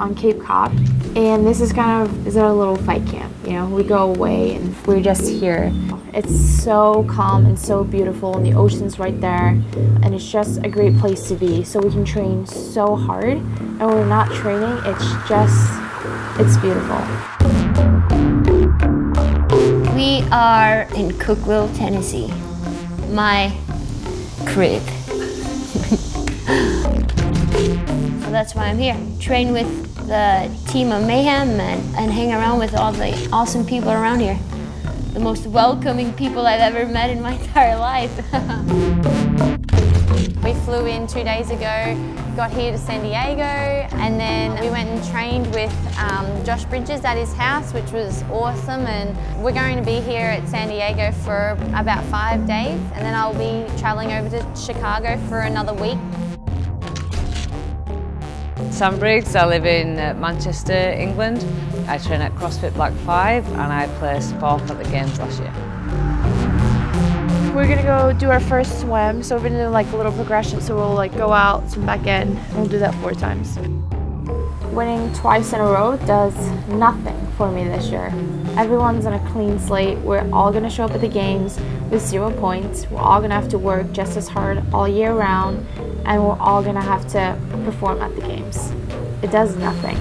on Cape Cod, and this is our little fight camp. You know, we go away and we're just here. It's so calm and so beautiful, and the ocean's right there, and it's just a great place to be. So we can train so hard, and when we're not training, it's beautiful. We are in Cookeville, Tennessee, my crib. So that's why I'm here. Train with the team of Mayhem and hang around with all the awesome people around here. The most welcoming people I've ever met in my entire life. We flew in 2 days ago, got here to San Diego, and then we went and trained with Josh Briggs at his house, which was awesome. And we're going to be here at San Diego for about 5 days, and then I'll be traveling over to Chicago for another week. I'm Briggs, I live in Manchester, England. I train at CrossFit Black 5 and I placed 4th at the games last year. We're gonna go do our first swim, so we're gonna do like a little progression, so we'll like go out, swim back in, and we'll do that 4 times. Winning twice in a row does nothing for me this year. Everyone's on a clean slate. We're all gonna show up at the games with 0 points. We're all gonna have to work just as hard all year round, and we're all gonna have to perform at the games. It does nothing.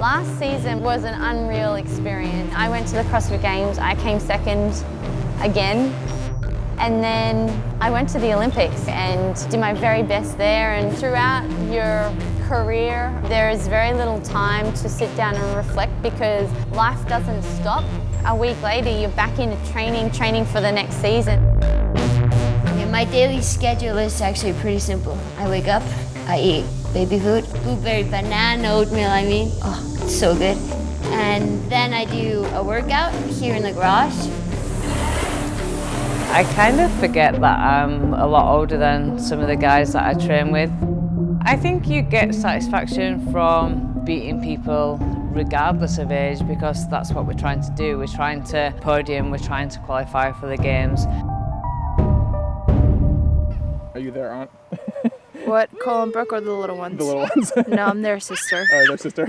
Last season was an unreal experience. I went to the CrossFit Games, I came second again, and then I went to the Olympics and did my very best there. And throughout your career, there is very little time to sit down and reflect because life doesn't stop. A week later, you're back into training for the next season. Yeah, my daily schedule is actually pretty simple. I wake up, I eat baby food, blueberry banana oatmeal, oh, it's so good. And then I do a workout here in the garage. I kind of forget that I'm a lot older than some of the guys that I train with. I think you get satisfaction from beating people regardless of age because that's what we're trying to do. We're trying to podium, we're trying to qualify for the games. Are you their aunt? What, Cole and Brooke or the little ones? The little ones? No, I'm their sister. Oh, their sister.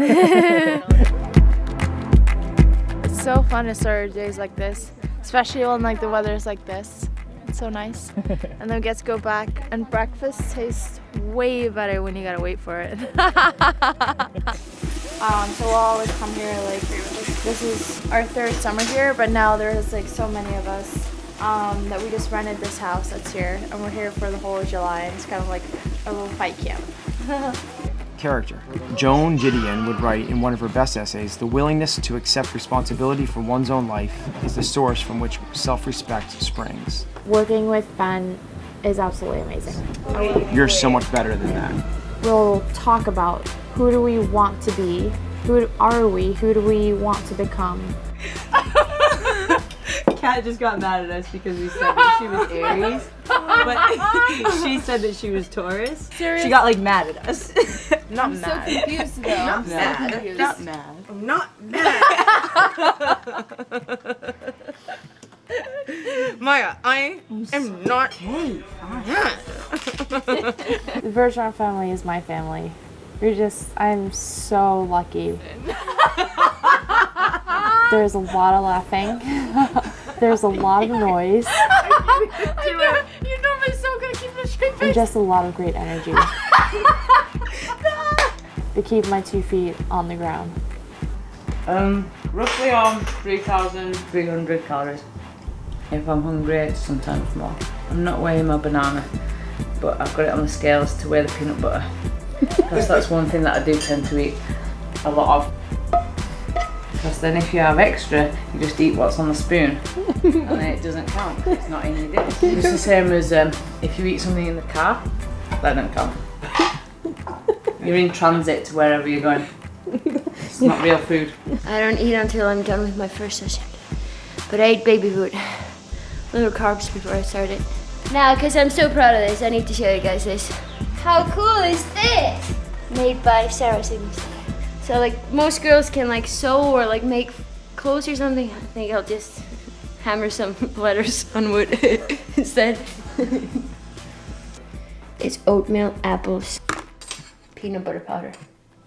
It's so fun to start days like this, especially when like the weather is like this. It's so nice. And then we get to go back, and breakfast tastes way better when you gotta wait for it. So we'll always come here, like, this is our 3rd summer here, but now there's like so many of us that we just rented this house that's here, and we're here for the whole of July, and it's kind of like a little fight camp. Character. Joan Gideon would write in one of her best essays, "The willingness to accept responsibility for one's own life is the source from which self-respect springs." Working with Ben is absolutely amazing. You're so much better than that. We'll talk about who do we want to be, who are we, who do we want to become. Kat just got mad at us because we said that she was Aries, but she said that she was Taurus. Seriously? She got like mad at us. Not mad. So confused though. Not mad. Confused. Not mad. I'm not mad. Maya, I am not mad. The Bergeron family is my family. I'm so lucky. There's a lot of laughing. There's a lot of noise. You're normally so good at keeping a straight face. And just a lot of great energy. To keep my 2 feet on the ground. Roughly on 3,300 calories. If I'm hungry, sometimes more. I'm not weighing my banana, but I've got it on the scales to weigh the peanut butter. Because that's one thing that I do tend to eat a lot of. Because then if you have extra, you just eat what's on the spoon. And then it doesn't count, it's not in your dish. It's the same as if you eat something in the car, that don't count. You're in transit to wherever you're going. It's not real food. I don't eat until I'm done with my first session. But I ate baby food. Little carbs before I started. Now, because I'm so proud of this, I need to show you guys this. How cool is this? Made by Sarah Sigmundsdottir. So like most girls can like sew or like make clothes or something. I think I'll just hammer some letters on wood instead. It's oatmeal, apples, peanut butter powder.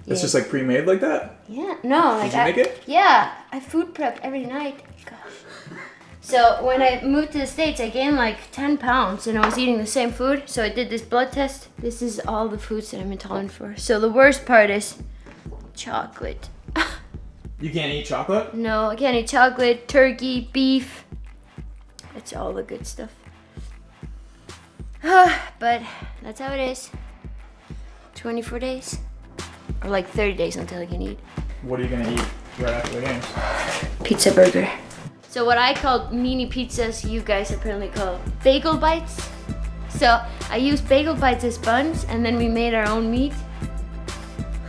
It's just like pre-made like that? Yeah, no, like Did you make it? Yeah, I food prep every night. Gosh. So when I moved to the States, I gained like 10 pounds and I was eating the same food. So I did this blood test. This is all the foods that I'm intolerant for. So the worst part is chocolate. You can't eat chocolate? No, I can't eat chocolate, turkey, beef. It's all the good stuff. But that's how it is. 24 days. Or like 30 days until I can eat. What are you gonna eat right after the games? Pizza burger. So what I call mini pizzas, you guys apparently call bagel bites. So I used bagel bites as buns and then we made our own meat.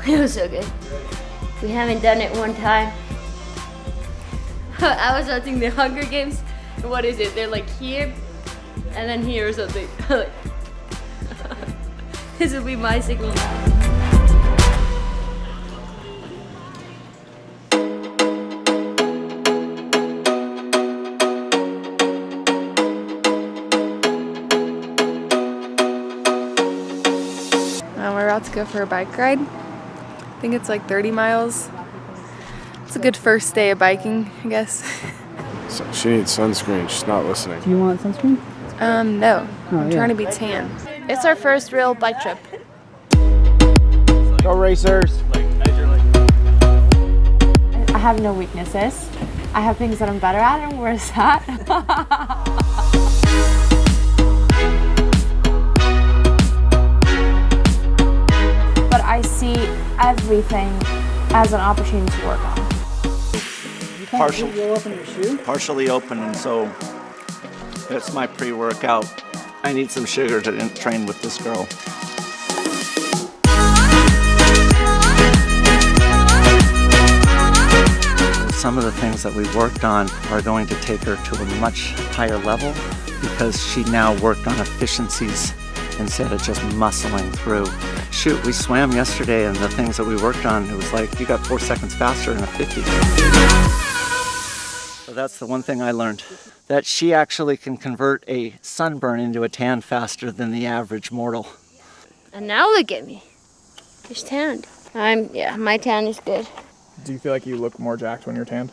It was so good. We haven't done it one time. I was watching the Hunger Games. What is it? They're like here and then here or something. This will be my signal. We're about to go for a bike ride. I think it's like 30 miles. It's a good first day of biking, I guess. So she needs sunscreen. She's not listening. Do you want sunscreen? No. I'm trying to be tan. It's our first real bike trip. Go Racers! I have no weaknesses. I have things that I'm better at and worse at. But I see everything as an opportunity to work on. Partially open, and so it's my pre-workout. I need some sugar to train with this girl. Some of the things that we worked on are going to take her to a much higher level because she now worked on efficiencies instead of just muscling through. Shoot, we swam yesterday and the things that we worked on, it was like you got 4 seconds faster in a 50. So that's the one thing I learned, that she actually can convert a sunburn into a tan faster than the average mortal. And now look at me. Just tanned. My tan is good. Do you feel like you look more jacked when you're tanned?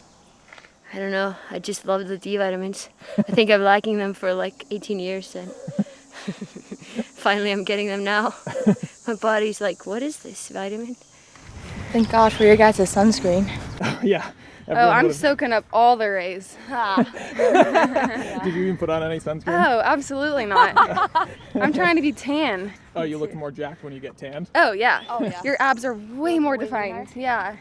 I don't know. I just love the D vitamins. I think I'm lacking them for like 18 years and finally I'm getting them now. My body's like, what is this vitamin? Thank God for your guys' sunscreen. Yeah. Oh, I'm soaking up all the rays. Did you even put on any sunscreen? Oh, absolutely not. I'm trying to be tan. Oh, you look more jacked when you get tanned? Oh, yeah. Your abs are way more defined. Yeah.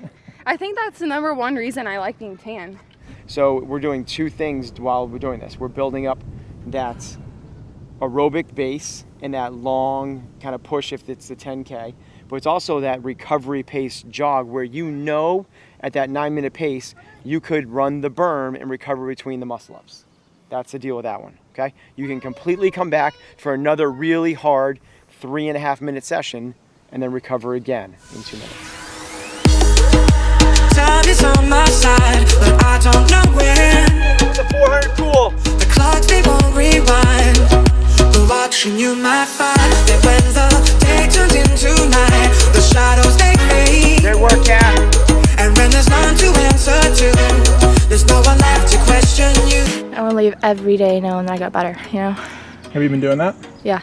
I think that's the #1 reason I like being tan. So we're doing two things while we're doing this. We're building up that aerobic base and that long kind of push if it's the 10K, but it's also that recovery pace jog where you know at that 9-minute pace you could run the berm and recover between the muscle ups. That's the deal with that one, okay? You can completely come back for another really hard 3.5-minute session and then recover again in 2 minutes. Time is on my side, but I don't know when. It's a 400 pool. The clocks, they won't rewind. But watching you might find that when the day turns into night, the shadows they fade. Great work, Kat. And when there's none to answer to, there's no one left to question you. I want to leave every day knowing that I got better, you know? Have you been doing that? Yeah.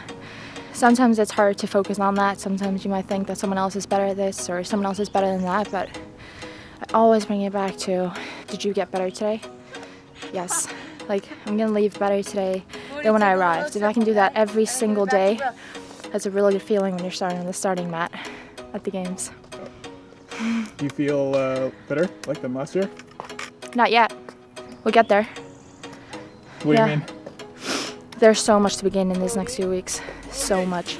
Sometimes it's hard to focus on that. Sometimes you might think that someone else is better at this or someone else is better than that, but I always bring it back to, did you get better today? Yes. Like, I'm gonna leave better today than when I arrived. If I can do that every single day, that's a really good feeling when you're starting on the starting mat at the games. Do you feel better, like than last year? Not yet. We'll get there. What do you mean? There's so much to begin in these next few weeks. So much.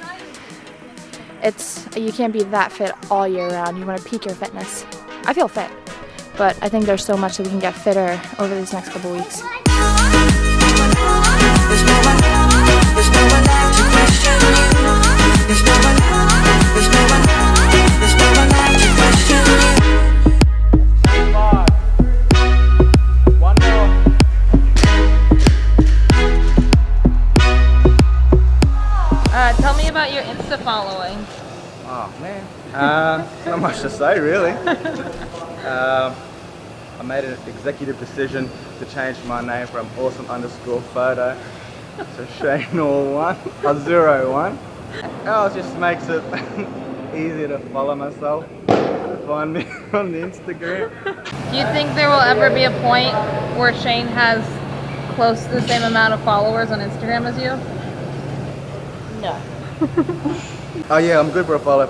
You can't be that fit all year round. You want to peak your fitness. I feel fit, but I think there's so much that we can get fitter over these next couple weeks. Tell me about your Insta following. Oh man, Not much to say, really. I made an executive decision to change my name from awesome_photo to Shane0101. Oh, it just makes it easier to follow myself. Find me on the Instagram. Do you think there will ever be a point where Shane has close to the same amount of followers on Instagram as you? No. Oh yeah, I'm good for a follow.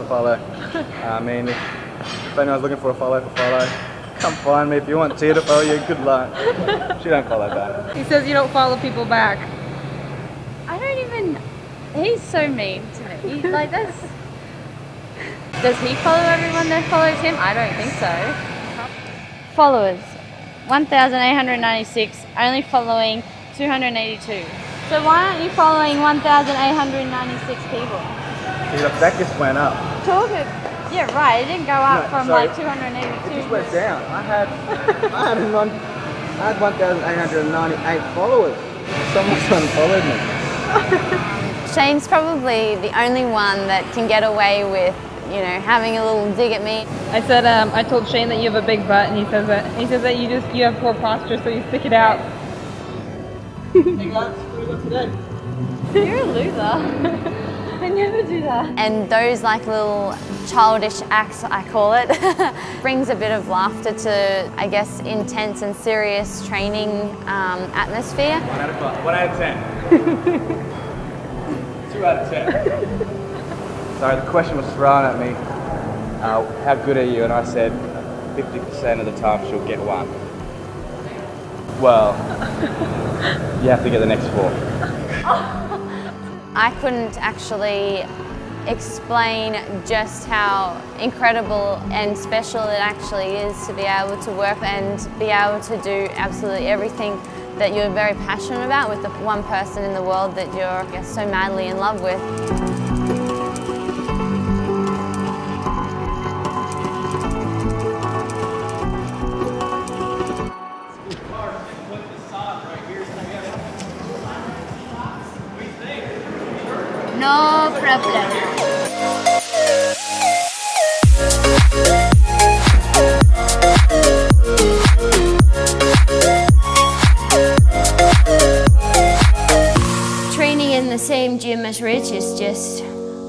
I mean, if anyone's looking for a follow, come find me. If you want Tia to follow you, good luck. She don't follow back. He says you don't follow people back. I don't even. He's so mean to me. Like that's. Does he follow everyone that follows him? I don't think so. Followers, 1,896. Only following 282. So why aren't you following 1,896 people? That just went up. Yeah, right. It didn't go up from sorry. like 282. It just went down. I had 1,898 followers. Someone's unfollowed me. Shane's probably the only one that can get away with, you know, having a little dig at me. I said, I told Shane that you have a big butt, and he says that you have poor posture, so you stick it out. Hey guys, what do we got today? You're a loser. I never do that. And those like little childish acts, I call it, brings a bit of laughter to, I guess, intense and serious training atmosphere. 1 out of 5. 1 out of 10. 2 out of 10. Sorry, the question was thrown at me. How good are you? And I said 50% of the time she'll get 1. Well, you have to get the next 4. I couldn't actually explain just how incredible and special it actually is to be able to work and be able to do absolutely everything that you're very passionate about with the one person in the world that you're so madly in love with. No problem. Training in the same gym as Rich is just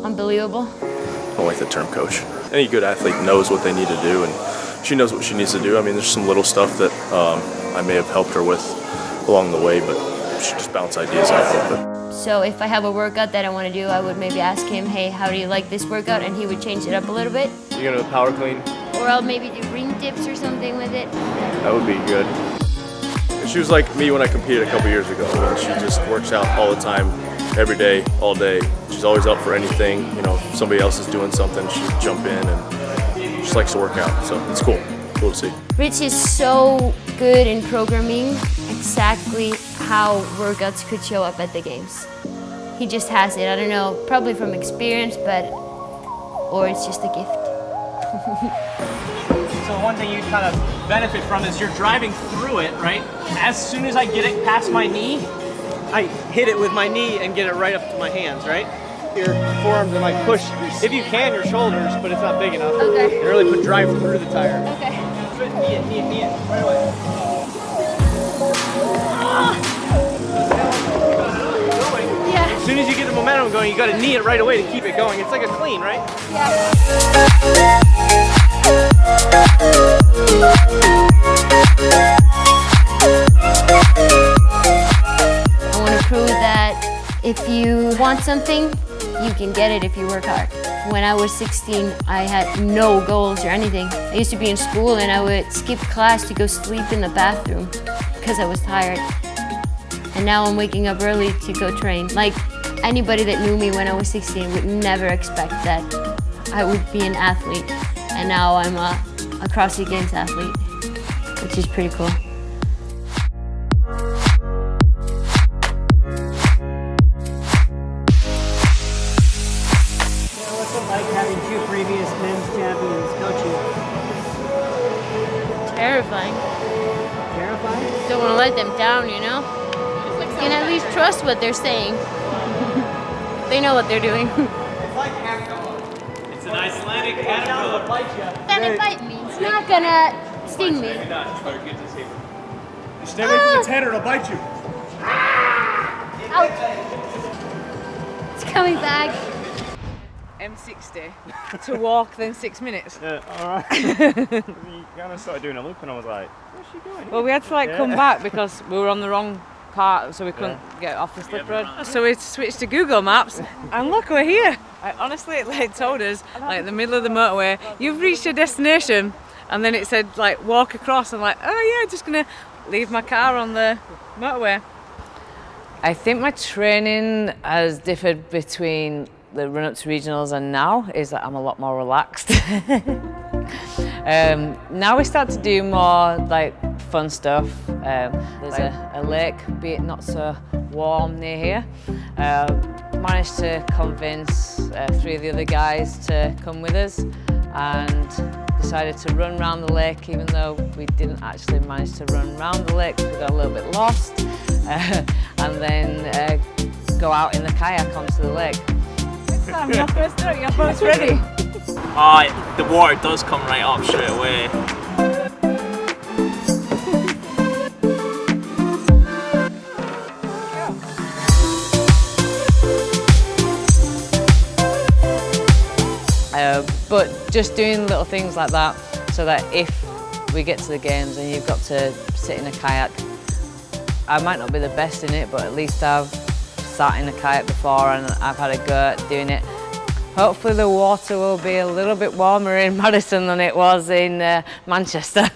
unbelievable. I like the term coach. Any good athlete knows what they need to do, and she knows what she needs to do. I mean, there's some little stuff that I may have helped her with along the way, but she just bounce ideas off of it. So if I have a workout that I want to do, I would maybe ask him, hey, how do you like this workout? And he would change it up a little bit. You're gonna power clean? Or I'll maybe do ring dips or something with it. That would be good. She was like me when I competed a couple years ago. She just works out all the time, every day, all day. She's always up for anything. You know, if somebody else is doing something, she'll jump in, and she just likes to work out. So it's cool. Cool to see. Rich is so good in programming exactly how workouts could show up at the games. He just has it. I don't know, probably from experience, or it's just a gift. So one thing you kind of benefit from is you're driving through it, right? As soon as I get it past my knee, I hit it with my knee and get it right up to my hands, right? Your forearms and like push, if you can, your shoulders, but it's not big enough. Okay. And really drive through the tire. Okay. Knee it, right away. Yeah. As soon as you get the momentum going, you got to knee it right away to keep it going. It's like a clean, right? Yeah. I want to prove that if you want something, you can get it if you work hard. When I was 16, I had no goals or anything. I used to be in school and I would skip class to go sleep in the bathroom because I was tired. And now I'm waking up early to go train. Like, anybody that knew me when I was 16 would never expect that I would be an athlete. And now I'm a CrossFit Games athlete, which is pretty cool. What's it like having 2 previous men's champions coaching? Terrifying. Terrifying? Don't want to let them down, you know? You can at least trust what they're saying. They know what they're doing. It's an Icelandic caterpillar. Gonna bite me. It's not gonna sting me. Stay away from the tedder, it'll bite you. Ouch. It's coming back. M60 to walk then 6 minutes. Yeah, alright. You kind of started doing a loop and I was like, what's she doing? Well, we had to come back because we were on the wrong part, so we couldn't get off the slip road. So we switched to Google Maps, and look, we're here. Honestly, it told us, the middle of the motorway, you've reached your destination, and then it said, walk across. I'm like, oh yeah, just gonna leave my car on the motorway. I think my training has differed between the run up to regionals and now is that I'm a lot more relaxed. Now we start to do more fun stuff. There's a lake, be it not so warm near here. Managed to convince 3 of the other guys to come with us and decided to run around the lake, even though we didn't actually manage to run around the lake. We got a little bit lost and then go out in the kayak onto the lake. Next time, your first do it, your boat's ready. The water does come right up straight away. But just doing little things like that, so that if we get to the games and you've got to sit in a kayak, I might not be the best in it, but at least I've sat in a kayak before and I've had a go at doing it. Hopefully the water will be a little bit warmer in Madison than it was in Manchester.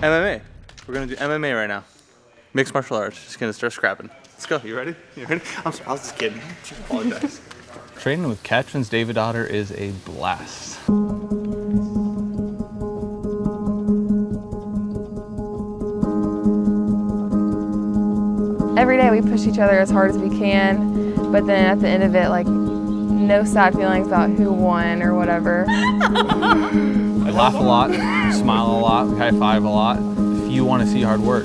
MMA. We're gonna do MMA right now. Mixed martial arts. Just gonna start scrapping. Let's go. You ready? You ready? I'm sorry. I was just kidding. I apologize. Training with Katrin's Davidsdottir is a blast. Every day we push each other as hard as we can, but then at the end of it, no sad feelings about who won or whatever. I laugh a lot, smile a lot, high five a lot. If you want to see hard work,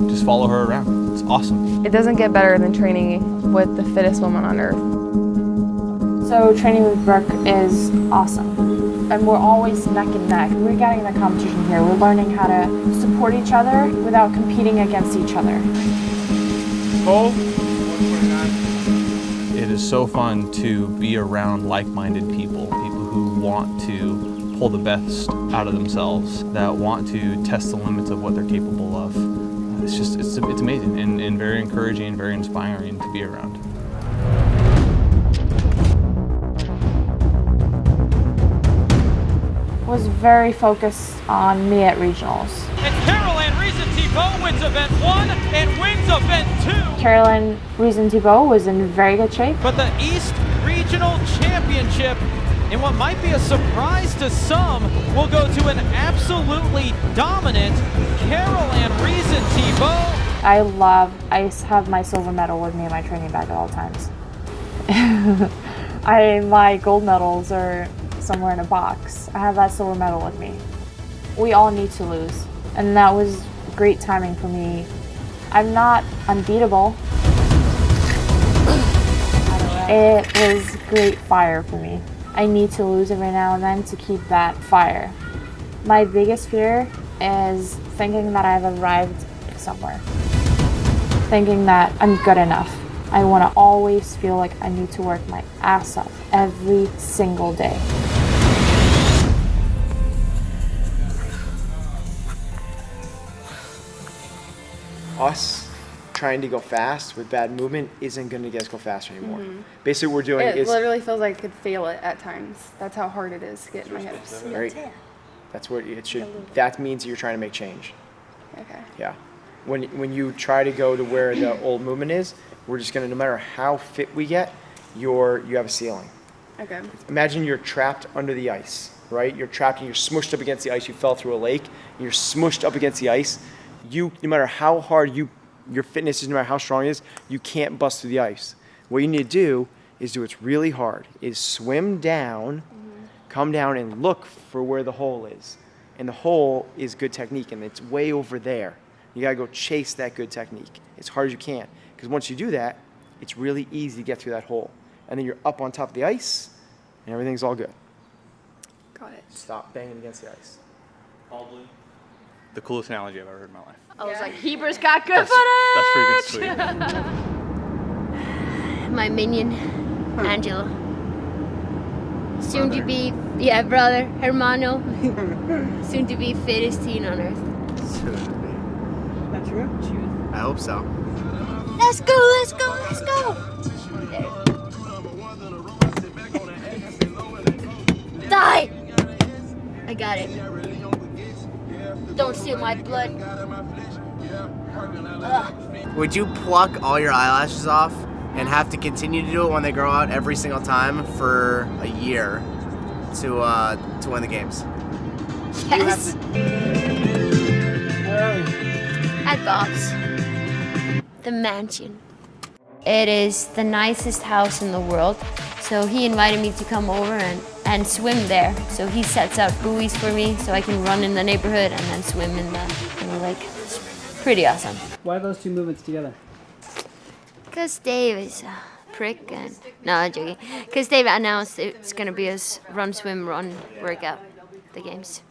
just follow her around. It's awesome. It doesn't get better than training with the fittest woman on earth. So training with Brooke is awesome. And we're always neck and neck. We're getting the competition here. We're learning how to support each other without competing against each other. It is so fun to be around like-minded people who want to pull the best out of themselves, that want to test the limits of what they're capable of. It's amazing and very encouraging and very inspiring to be around. Was very focused on me at regionals. And Caroline Reason-Thibault wins event 1 and wins event 2. Caroline Reason-Thibault was in very good shape. But the East Regional Championship, in what might be a surprise to some, will go to an absolutely dominant Caroline Reason-Thibault. I have my silver medal with me in my training bag at all times. My gold medals are somewhere in a box. I have that silver medal with me. We all need to lose, and that was great timing for me. I'm not unbeatable. It was great fire for me. I need to lose every now and then to keep that fire. My biggest fear is thinking that I've arrived somewhere. Thinking that I'm good enough. I want to always feel like I need to work my ass off every single day. Us trying to go fast with bad movement isn't going to get us go faster anymore. Basically what we're doing It is... literally feels like I could feel it at times. That's how hard it is to get in my hips. Right. That's what it should... That means you're trying to make change. Okay. Yeah. When you try to go to where the old movement is, we're just going to, no matter how fit we get, you have a ceiling. Okay. Imagine you're trapped under the ice, right? You're trapped and you're smushed up against the ice. You fell through a lake. You're smushed up against the ice. No matter how hard your fitness is, no matter how strong it is, you can't bust through the ice. What you need to do is do what's really hard, is swim down, come down and look for where the hole is. And the hole is good technique, and it's way over there. You gotta go chase that good technique as hard as you can. Because once you do that, it's really easy to get through that hole. And then you're up on top of the ice, and everything's all good. Got it. Stop banging against the ice. The coolest analogy I've ever heard in my life. I was like, Heber's got good That's pretty footage. good, sweet. My minion, Angelo. Soon to be, yeah, brother, hermano. Soon to be fittest teen on earth. Soon to be. That's true. I hope so. Let's go, let's go, let's go. Die! I got it. Don't steal my blood. Ugh. Would you pluck all your eyelashes off and have to continue to do it when they grow out every single time for a year to win the games? Yes. At Bob's. The mansion. It is the nicest house in the world. So he invited me to come over and swim there. So he sets out buoys for me so I can run in the neighborhood and then swim in the lake. It's pretty awesome. Why those two movements together? Because Dave is a prick and... No, I'm joking. Because Dave announced it's going to be his run, swim, run workout, the games.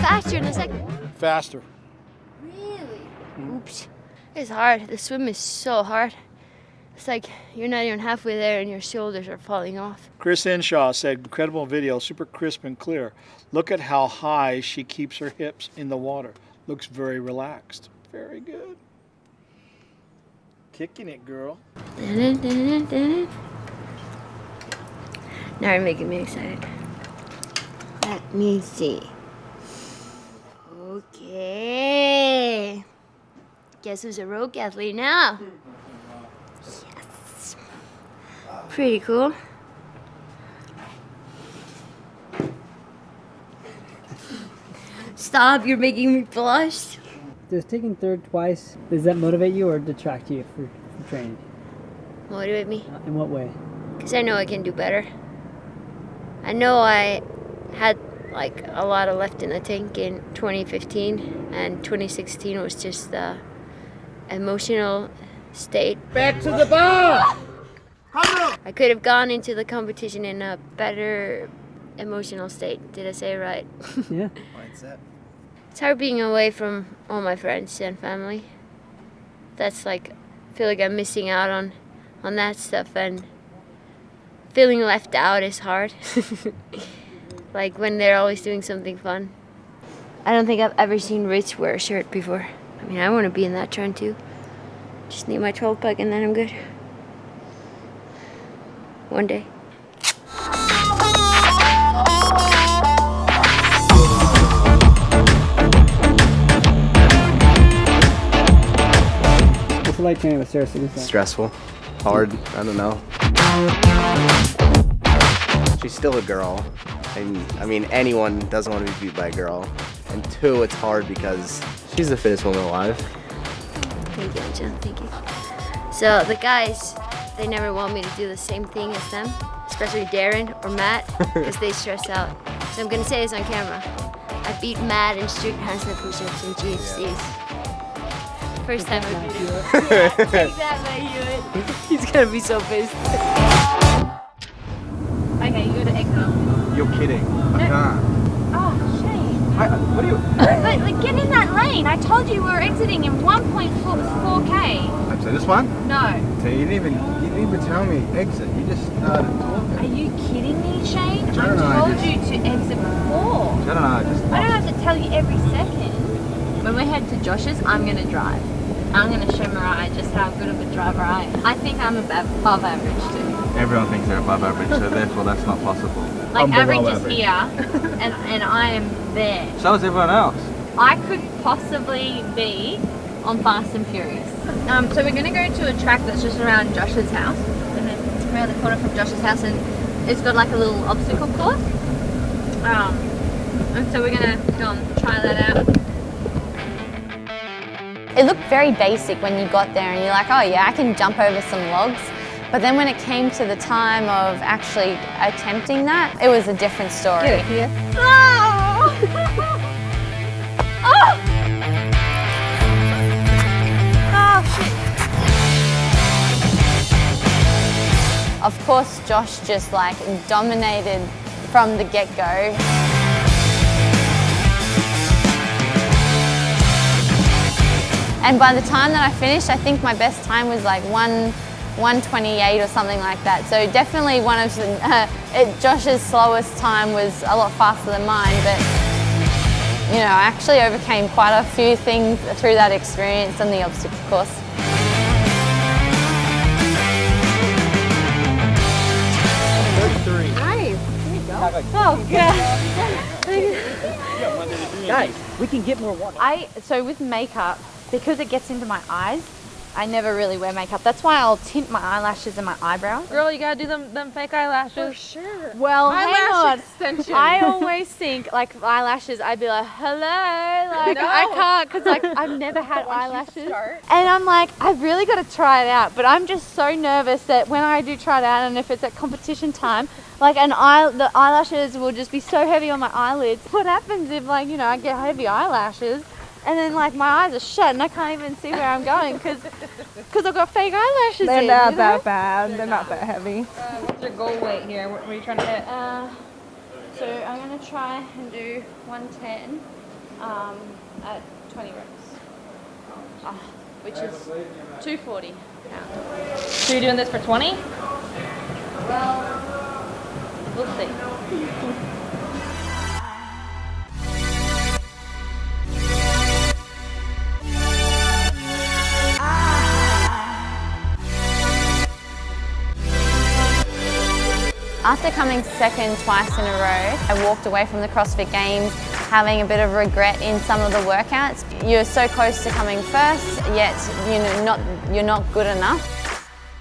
Faster in a second. Faster. Really? Oops. It's hard. The swim is so hard. It's like you're not even halfway there and your shoulders are falling off. Chris Inshaw said, incredible video, super crisp and clear. Look at how high she keeps her hips in the water. Looks very relaxed. Very good. Kicking it, girl. Now you're making me excited. Let me see. Okay. Guess who's a rogue athlete now? Yes. Pretty cool. Stop, you're making me blush. Does taking third twice, does that motivate you or detract you for training? Motivate me. In what way? Because I know I can do better. I know I had like a lot of left in the tank in 2015, and 2016 was just the emotional state. Back to the bar! I could have gone into the competition in a better emotional state. Did I say it right? Yeah. Mindset. It's hard being away from all my friends and family. That's like, I feel like I'm missing out on that stuff, and feeling left out is hard. Like when they're always doing something fun. I don't think I've ever seen Rich wear a shirt before. I mean, I want to be in that trend too. Just need my 12-pack and then I'm good. One day. What's it like training with Sarah Sigmundsdottir? Stressful. Hard. I don't know. She's still a girl. And I mean, anyone doesn't want to be beat by a girl. And two, it's hard because she's the fittest woman alive. Thank you, Angela. Thank you. So the guys, they never want me to do the same thing as them, especially Darren or Matt, because they stress out. So I'm gonna say this on camera. I beat Matt in strict handstand push-ups and GHDs. First time I beat him. Yeah, take that, Hewitt. He's gonna be so pissed. Okay, you gotta exit. You're kidding. I can't. Oh, Shane. What are you... But like, get in that lane. I told you we were exiting in 1.4K. So this one? No. So you didn't even tell me exit. You just started talking. Are you kidding me, Shane? I don't know, I told you to exit before. I don't know, I don't have to tell you every second. When we head to Josh's, I'm gonna drive. I'm gonna show Mariah just how good of a driver I am. I think I'm above average too. Everyone thinks they're above average, so therefore that's not possible. Like average is here, and I am there. So is everyone else. I could possibly be on Fast and Furious. So we're gonna go to a track that's just around Josh's house. around the corner from Josh's house, and it's got like a little obstacle course. And so we're gonna go and try that out. It looked very basic when you got there and you're like, oh yeah, I can jump over some logs. But then when it came to the time of actually attempting that, it was a different story. Get it here. Oh! Oh! Oh, shit. Of course, Josh just like dominated from the get-go. And by the time that I finished, I think my best time was like 1:28 or something like that. So definitely one of Josh's slowest time was a lot faster than mine, but you know, I actually overcame quite a few things through that experience on the obstacle course. Nice. There you go. Oh god. Guys, we can get more water. So with makeup, because it gets into my eyes, I never really wear makeup. That's why I'll tint my eyelashes and my eyebrows. Girl, you gotta do them fake eyelashes. For sure. Well, hang on. Extension. I always think like eyelashes, I'd be like, hello, like No. I can't, because like I've never had eyelashes. And I'm like, I've really got to try it out, but I'm just so nervous that when I do try it out, and if it's at competition time, like the eyelashes will just be so heavy on my eyelids. What happens if like, you know, I get heavy eyelashes and then like my eyes are shut and I can't even see where I'm going because I've got fake eyelashes They're in, not you know? that bad. They're not that heavy. What's your goal weight here? What are you trying to hit? So I'm going to try and do 110 at 20 reps, which is 240 pounds. So you're doing this for 20? Well, we'll see. After coming second twice in a row, I walked away from the CrossFit Games having a bit of regret in some of the workouts. You're so close to coming first, yet you're not good enough.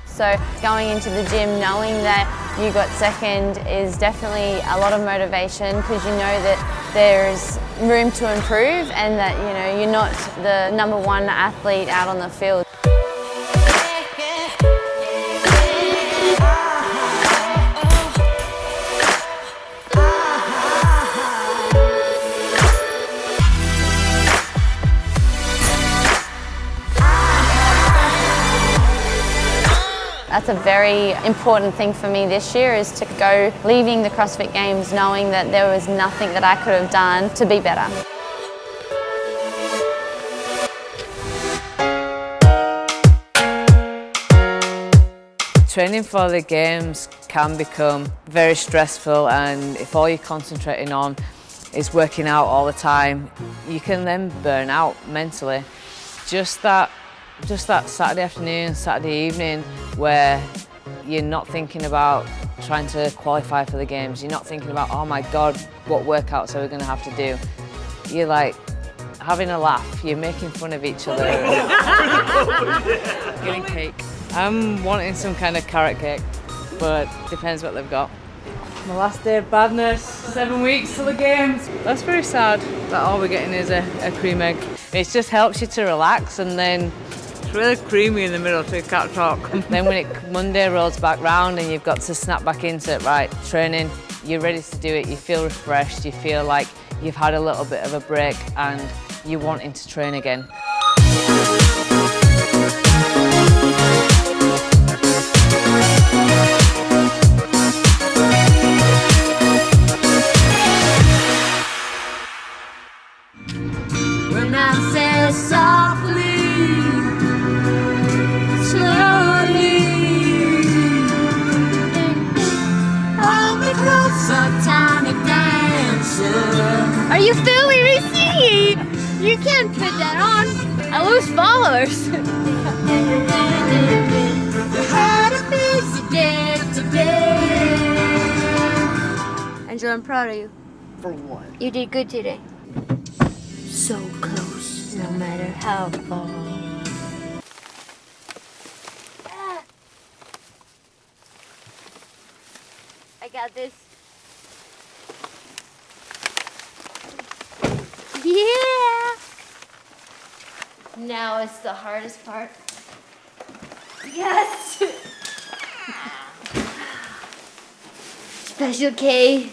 So going into the gym knowing that you got second is definitely a lot of motivation because you know that there's room to improve and that you're not the #1 athlete out on the field. That's a very important thing for me this year, is to go leaving the CrossFit Games knowing that there was nothing that I could have done to be better. Training for the games can become very stressful, and if all you're concentrating on is working out all the time, you can then burn out mentally. Just that Saturday afternoon, Saturday evening, where you're not thinking about trying to qualify for the games, you're not thinking about, oh my God, what workouts are we gonna have to do? You're like having a laugh, you're making fun of each other. Getting cake. I'm wanting some kind of carrot cake, but depends what they've got. My last day of badness, 7 weeks till the games. That's very sad that all we're getting is a cream egg. It just helps you to relax, and then it's really creamy in the middle so you can't talk. Then when Monday rolls back round and you've got to snap back into it, right, training, you're ready to do it, you feel refreshed, you feel like you've had a little bit of a break and you're wanting to train again. When I say softly, slowly, hold me closer, tiny dancer. Are you filming me singing? You can't put that on. I lose followers. You had a busy day today. Angela, I'm proud of you. For what? You did good today. So close, no matter how far. got this. Yeah! Now it's the hardest part. Yes! Special K.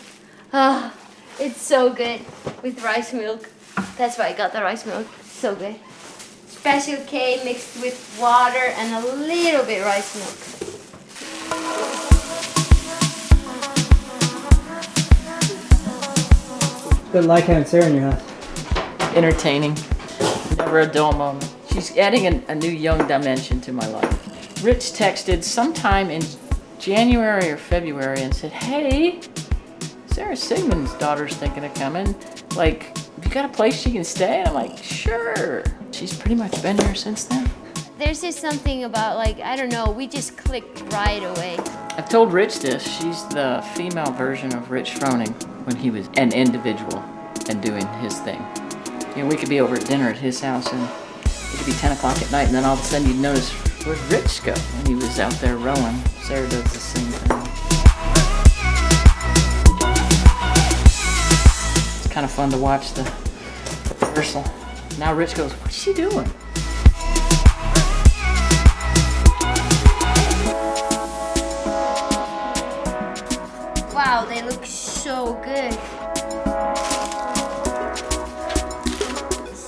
Oh, it's so good with rice milk. That's why I got the rice milk. So good. Special K mixed with water and a little bit rice milk. Good like having Sarah in your house. Entertaining. Never a dull moment. She's adding a new young dimension to my life. Rich texted sometime in January or February and said, hey, Sarah Sigmundsdottir's thinking of coming. Like, have you got a place she can stay? And I'm like, sure. She's pretty much been here since then. There's just something about, like, I don't know, we just clicked right away. I've told Rich this. She's the female version of Rich Froning when he was an individual and doing his thing. You know, we could be over at dinner at his house and it could be 10 o'clock at night and then all of a sudden you'd notice, where'd Rich go? And he was out there rowing. Sarah does the same thing. It's kind of fun to watch the rehearsal. Now Rich goes, what's she doing? Wow, they look so good.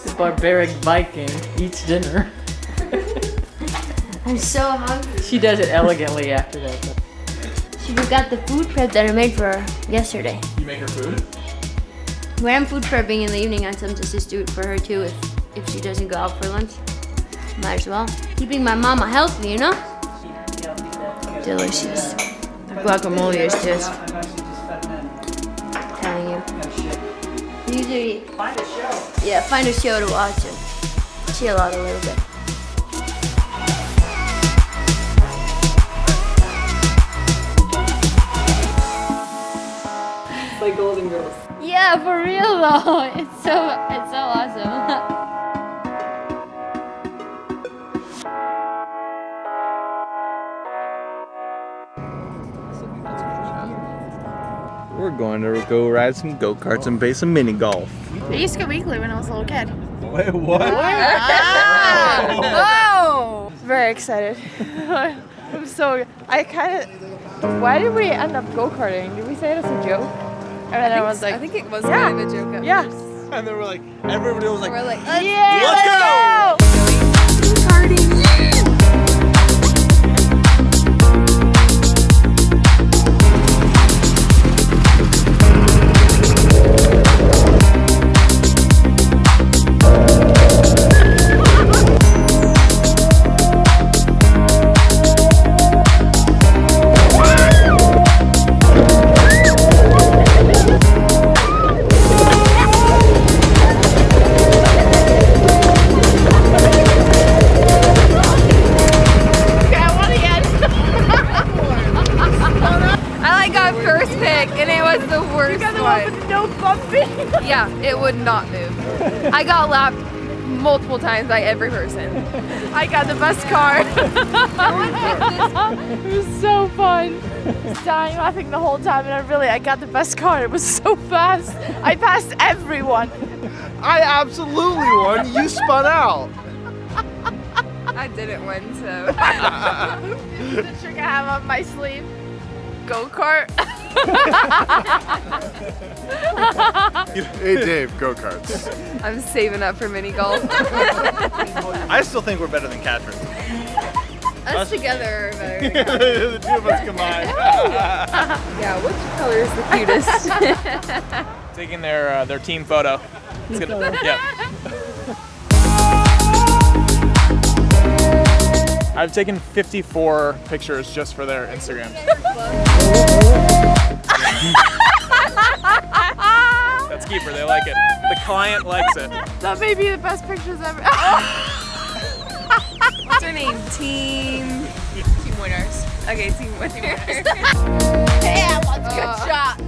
The barbaric Viking eats dinner. I'm so hungry. She does it elegantly after that. She forgot the food prep that I made for her yesterday. You make her food? When I'm food prepping in the evening, I sometimes just do it for her too if she doesn't go out for lunch. Might as well. Keeping my mama healthy, you know? Delicious. The guacamole is just telling you. Usually, find a show. Yeah, find a show to watch and chill out a little bit. It's like Golden Girls. Yeah, for real though. It's so awesome. We're going to go ride some go-karts and play some mini golf. I used to go weekly when I was a little kid. Wait, what? Whoa! Very excited. I'm so. Why did we end up go-karting? Did we say it as a joke? And then I was like, I think it was yeah. kind of a joke at Yeah. first. And then we're like, everybody was like, We're like, yeah, let's go! Karting. Yeah, it would not move. I got lapped multiple times by every person. I got the best car. It was so fun. I was dying laughing the whole time, and I got the best car. It was so fast. I passed everyone. I absolutely won. You spun out. I didn't win, so. This is the trick I have on my sleeve. Go-kart. Hey Dave, go-karts. I'm saving up for mini golf. I still think we're better than Catherine. Us together are better. The two of us combined. Yeah, which color is the cutest? Taking their team photo. It's gonna, yeah. I've taken 54 pictures just for their Instagrams. That's keeper, they like it. The client likes it. That may be the best pictures ever. What's her name? Team winners. Okay, team winners. Damn, that's a good shot.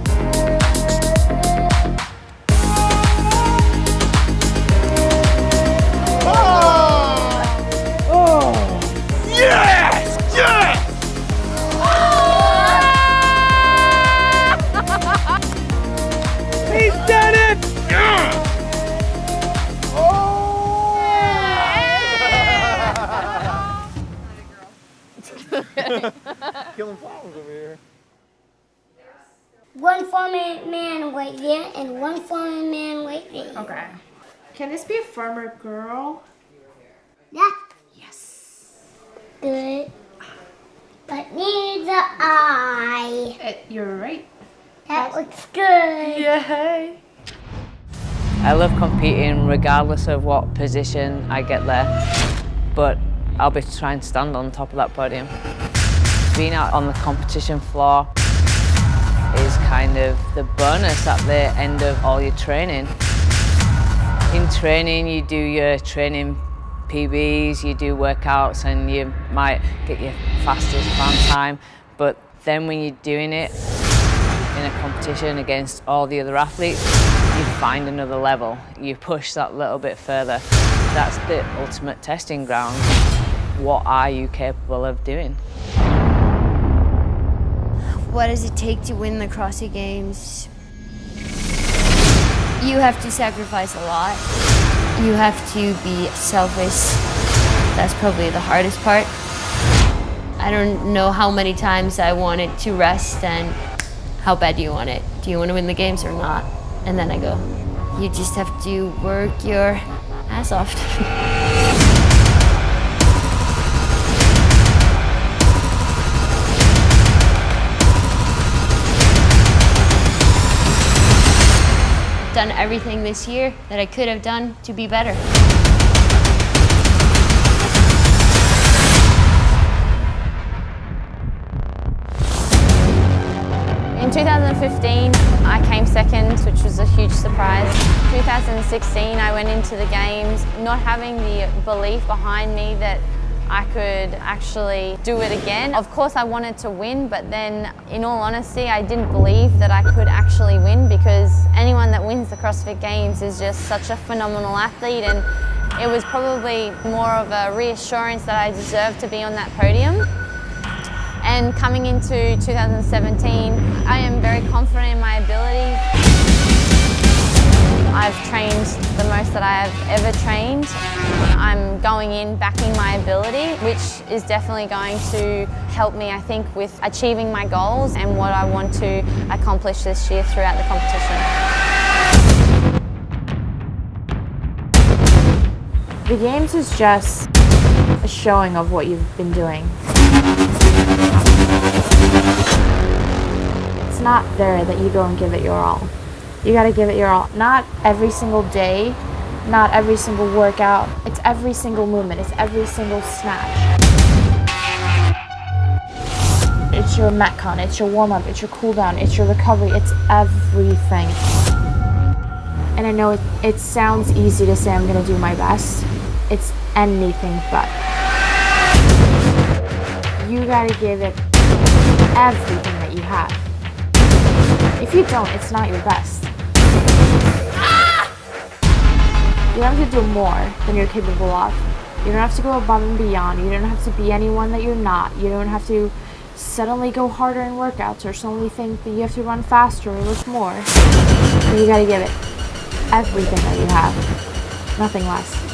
Yes! Yes! killing flowers over here. One farmer man right there and one farmer man right there. Okay. Can this be a farmer girl? Yeah. Yes. Good. But needs an eye. You're right. That looks good. Yay. I love competing regardless of what position I get there, but I'll be trying to stand on top of that podium. Being out on the competition floor is kind of the bonus at the end of all your training. In training, you do your training PBs, you do workouts, and you might get your fastest run time, but then when you're doing it in a competition against all the other athletes, you find another level. You push that little bit further. That's the ultimate testing ground. What are you capable of doing? What does it take to win the CrossFit Games? You have to sacrifice a lot. You have to be selfish. That's probably the hardest part. I don't know how many times I wanted to rest and how bad do you want it? Do you want to win the games or not? And then I go, you just have to work your ass off. Done everything this year that I could have done to be better. In 2015, I came second, which was a huge surprise. 2016, I went into the games not having the belief behind me that I could actually do it again. Of course, I wanted to win, but then, in all honesty, I didn't believe that I could actually win because anyone that wins the CrossFit Games is just such a phenomenal athlete, and it was probably more of a reassurance that I deserved to be on that podium. And coming into 2017, I am very confident in my ability. I've trained the most that I have ever trained. I'm going in backing my ability, which is definitely going to help me, I think, with achieving my goals and what I want to accomplish this year throughout the competition. The games is just a showing of what you've been doing. It's not there that you go and give it your all. You gotta give it your all. Not every single day, not every single workout. It's every single movement, it's every single snatch. It's your metcon, it's your warm-up, it's your cool-down, it's your recovery, it's everything. And I know it sounds easy to say I'm gonna do my best. It's anything but. You gotta give it everything that you have. If you don't, it's not your best. You don't have to do more than you're capable of. You don't have to go above and beyond. You don't have to be anyone that you're not. You don't have to suddenly go harder in workouts or suddenly think that you have to run faster or lift more. But you gotta give it everything that you have, nothing less.